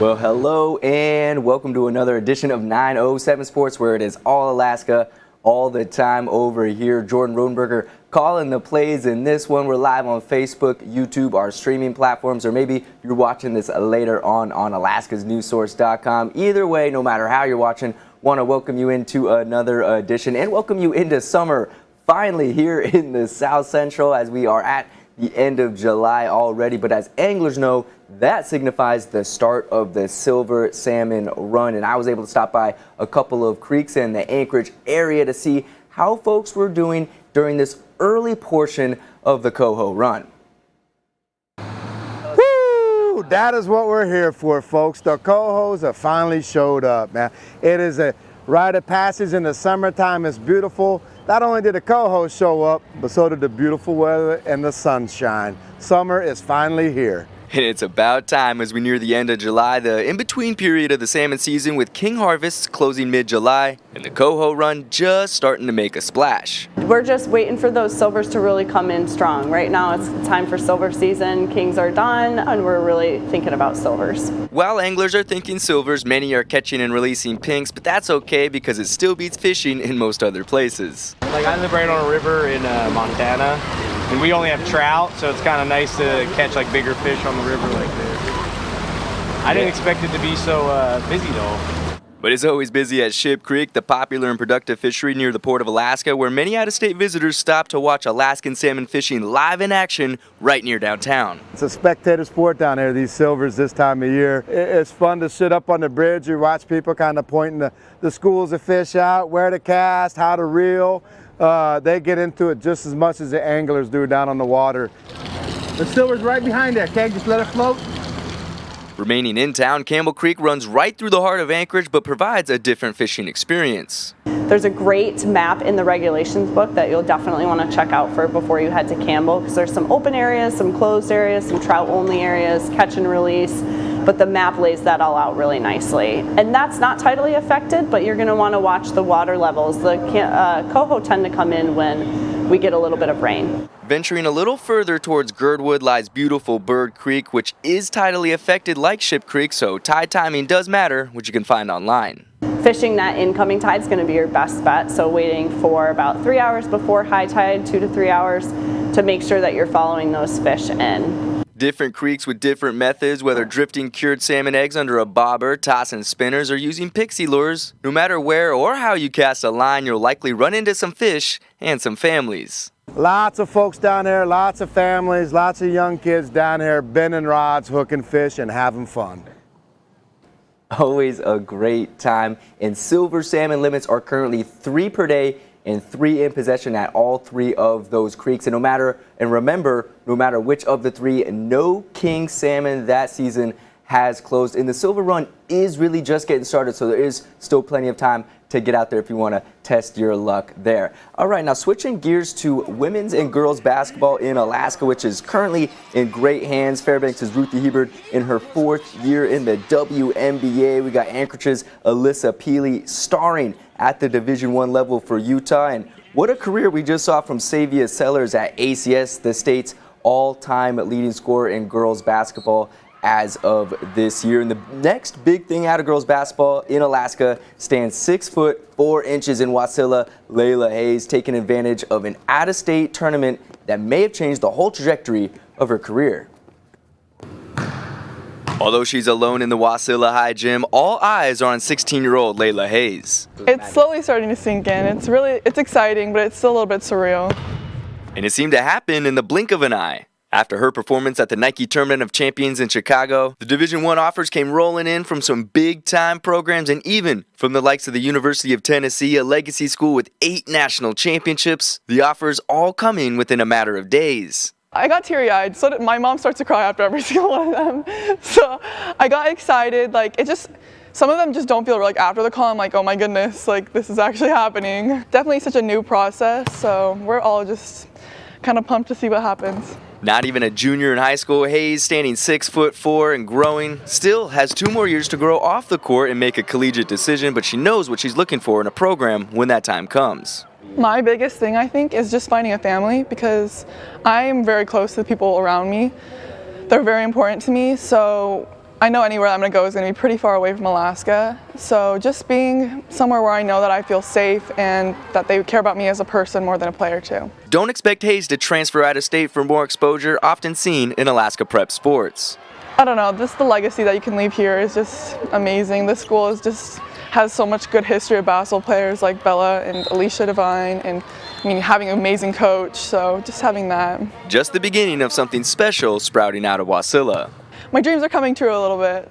Well, hello and welcome to another edition of 907 Sports, where it is all Alaska all the time over here. Jordan Rodenberger calling the plays in this one. We're live on Facebook, YouTube, our streaming platforms, or maybe you're watching this later on alaskasnewssource.com. Either way, no matter how you're watching, want to welcome you into another edition and welcome you into summer finally here in the South Central, as we are at the end of July already. But as anglers know, that signifies the start of the silver salmon run. And I was able to stop by a couple of creeks in the Anchorage area to see how folks were doing during this early portion of the coho run. Woo! That is what we're here for, folks. The cohos have finally showed up, man. It is a rite of passage in the summertime. It's beautiful. Not only did the coho show up, but so did the beautiful weather and the sunshine. Summer is finally here. And it's about time as we near the end of July, the in-between period of the salmon season, with king harvests closing mid-July and the coho run just starting to make a splash. We're just waiting for those silvers to really come in strong. Right now it's time for silver season. Kings are done and we're really thinking about silvers. While anglers are thinking silvers, many are catching and releasing pinks, but that's okay because it still beats fishing in most other places. Like, I live right on a river in Montana, and we only have trout, so it's kind of nice to catch like bigger fish on the river like this. I didn't expect it to be so busy though. But it's always busy at Ship Creek, the popular and productive fishery near the Port of Alaska, where many out-of-state visitors stop to watch Alaskan salmon fishing live in action right near downtown. It's a spectator sport down there, these silvers this time of year. It's fun to sit up on the bridge. You watch people kind of pointing the schools of fish out, where to cast, how to reel. They get into it just as much as the anglers do down on the water. The silver's right behind there, okay? Just let it float. Remaining in town, Campbell Creek runs right through the heart of Anchorage, but provides a different fishing experience. There's a great map in the regulations book that you'll definitely want to check out before you head to Campbell, because there's some open areas, some closed areas, some trout only areas, catch and release, but the map lays that all out really nicely. And that's not tidally affected, but you're going to want to watch the water levels. The coho tend to come in when we get a little bit of rain. Venturing a little further towards Girdwood lies beautiful Bird Creek, which is tidally affected like Ship Creek, so tide timing does matter, which you can find online. Fishing that incoming tide is going to be your best bet, so waiting for about 3 hours before high tide, 2 to 3 hours, to make sure that you're following those fish in. Different creeks with different methods, whether drifting cured salmon eggs under a bobber, tossing spinners, or using pixie lures. No matter where or how you cast a line, you'll likely run into some fish and some families. Lots of folks down there, lots of families, lots of young kids down here bending rods, hooking fish, and having fun. Always a great time, and silver salmon limits are currently 3 per day and 3 in possession at all 3 of those creeks. And remember, no matter which of the 3, no king salmon that season has closed. And the silver run is really just getting started, so there is still plenty of time to get out there if you want to test your luck there. All right, now switching gears to women's and girls basketball in Alaska, which is currently in great hands. Fairbanks' Ruthie Hebert in her 4th year in the WNBA. We got Anchorage's Alyssa Peely starring at the Division I level for Utah. And what a career we just saw from Savia Sellers at ACS, the state's all-time leading scorer in girls basketball as of this year. And the next big thing out of girls basketball in Alaska stands 6 foot 4 inches in Wasilla, Layla Hayes, taking advantage of an out-of-state tournament that may have changed the whole trajectory of her career. Although she's alone in the Wasilla High gym, all eyes are on 16-year-old Layla Hayes. It's slowly starting to sink in. It's exciting, but it's still a little bit surreal. And it seemed to happen in the blink of an eye. After her performance at the Nike Tournament of Champions in Chicago, the Division I offers came rolling in from some big-time programs and even from the likes of the University of Tennessee, a legacy school with 8 national championships. The offers all coming within a matter of days. I got teary-eyed. So my mom starts to cry after every single one of them. So I got excited. Some of them just don't feel after the call, I'm like, oh my goodness, this is actually happening. Definitely such a new process, so we're all just kind of pumped to see what happens. Not even a junior in high school, Hayes, standing 6 foot 4 and growing, still has 2 more years to grow off the court and make a collegiate decision, but she knows what she's looking for in a program when that time comes. My biggest thing, I think, is just finding a family, because I'm very close to the people around me. They're very important to me, so I know anywhere I'm going to go is going to be pretty far away from Alaska. So just being somewhere where I know that I feel safe and that they care about me as a person more than a player too. Don't expect Hayes to transfer out of state for more exposure often seen in Alaska prep sports. I don't know, just the legacy that you can leave here is just amazing. This school is just has so much good history of basketball players like Bella and Alicia Devine, and I mean having an amazing coach, so just having that. Just the beginning of something special sprouting out of Wasilla. My dreams are coming true a little bit.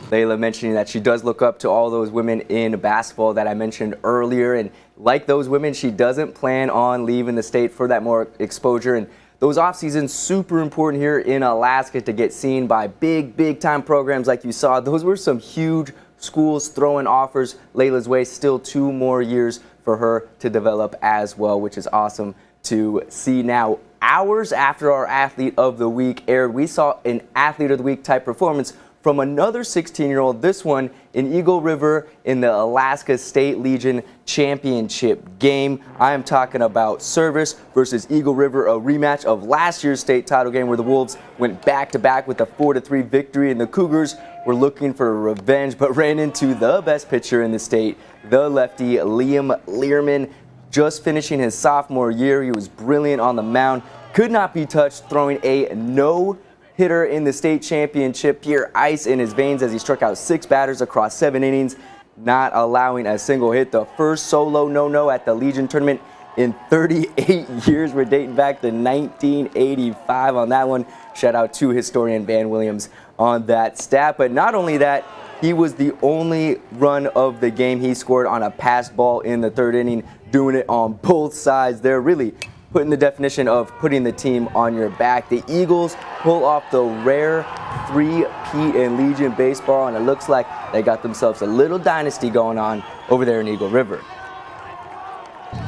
Layla mentioning that she does look up to all those women in basketball that I mentioned earlier, and like those women, she doesn't plan on leaving the state for that more exposure, and those off seasons super important here in Alaska to get seen by big time programs like you saw. Those were some huge schools throwing offers Layla's way. Still 2 more years for her to develop as well, which is awesome to see. Now, hours after our Athlete of the Week aired, we saw an Athlete of the Week type performance from another 16-year-old, this one in Eagle River in the Alaska State Legion Championship game. I am talking about Service versus Eagle River, a rematch of last year's state title game where the Wolves went back-to-back with a 4-3 victory, and the Cougars were looking for revenge but ran into the best pitcher in the state, the lefty Liam Learman, just finishing his sophomore year. He was brilliant on the mound, could not be touched, throwing a no-hitter in the state championship, pure ice in his veins as he struck out 6 batters across 7 innings, not allowing a single hit. The first solo no-no at the Legion tournament in 38 years. We're dating back to 1985 on that one. Shout out to historian Van Williams on that stat. But not only that, he was the only run of the game. He scored on a passed ball in the 3rd inning, doing it on both sides. They're really putting the definition of putting the team on your back. The Eagles pull off the rare 3-peat in Legion baseball, and it looks like they got themselves a little dynasty going on over there in Eagle River.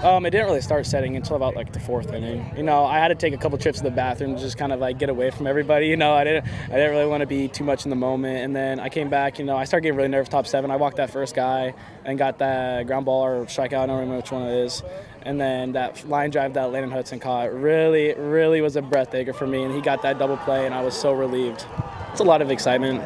It didn't really start setting until about like the 4th inning. You know, I had to take a couple trips to the bathroom to just kind of like get away from everybody. You know, I didn't really want to be too much in the moment. And then I came back. You know, I started getting really nervous. Top 7. I walked that first guy and got that ground ball or strikeout. I don't remember which one it is. And then that line drive that Landon Hudson caught really was a breathtaker for me. And he got that double play, and I was so relieved. It's a lot of excitement.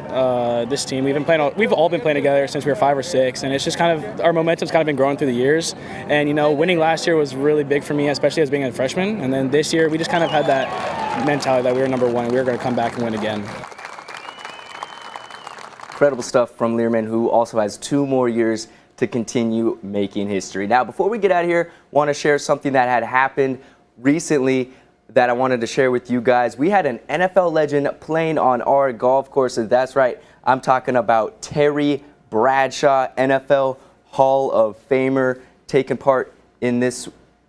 This team, we've all been playing together since we were 5 or 6, and it's just kind of our momentum's kind of been growing through the years. And you know, winning last year was really big for me, especially as being a freshman. And then this year, we just kind of had that mentality that we were number 1 and we were going to come back and win again. Incredible stuff from Learman, who also has 2 more years to continue making history. Now, before we get out of here, want to share something that had happened recently that I wanted to share with you guys. We had an NFL legend playing on our golf courses. That's right. I'm talking about Terry Bradshaw, NFL Hall of Famer, taking part in this,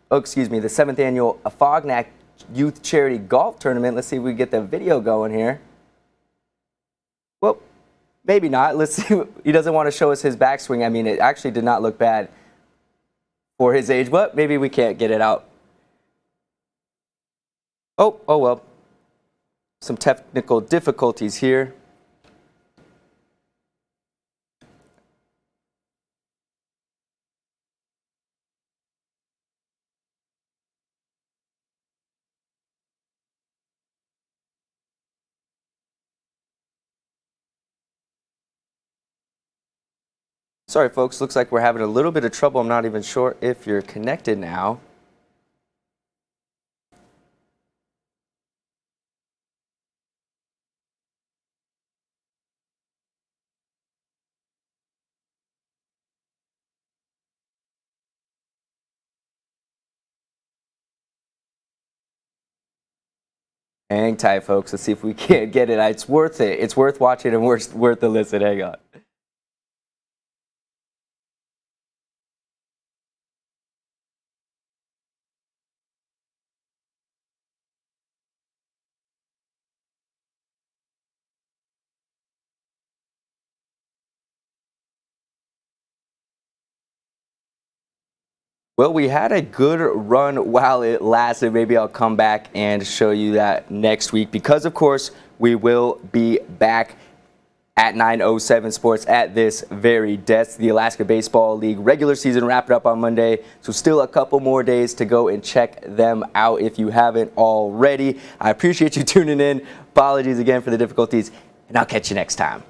the 7th annual Afognak Youth Charity Golf Tournament. Let's see if we get the video going here. Well, maybe not. Let's see. He doesn't want to show us his backswing. I mean, it actually did not look bad for his age, but maybe we can't get it out. Oh well, some technical difficulties here. Sorry folks, looks like we're having a little bit of trouble. I'm not even sure if you're connected now. Hang tight, folks. Let's see if we can't get it. It's worth it. It's worth watching and worth the listen. Hang on. Well, we had a good run while it lasted. Maybe I'll come back and show you that next week because, of course, we will be back at 9:07 Sports at this very desk. The Alaska Baseball League regular season wrapped up on Monday, so still a couple more days to go and check them out if you haven't already. I appreciate you tuning in. Apologies again for the difficulties. and I'll catch you next time.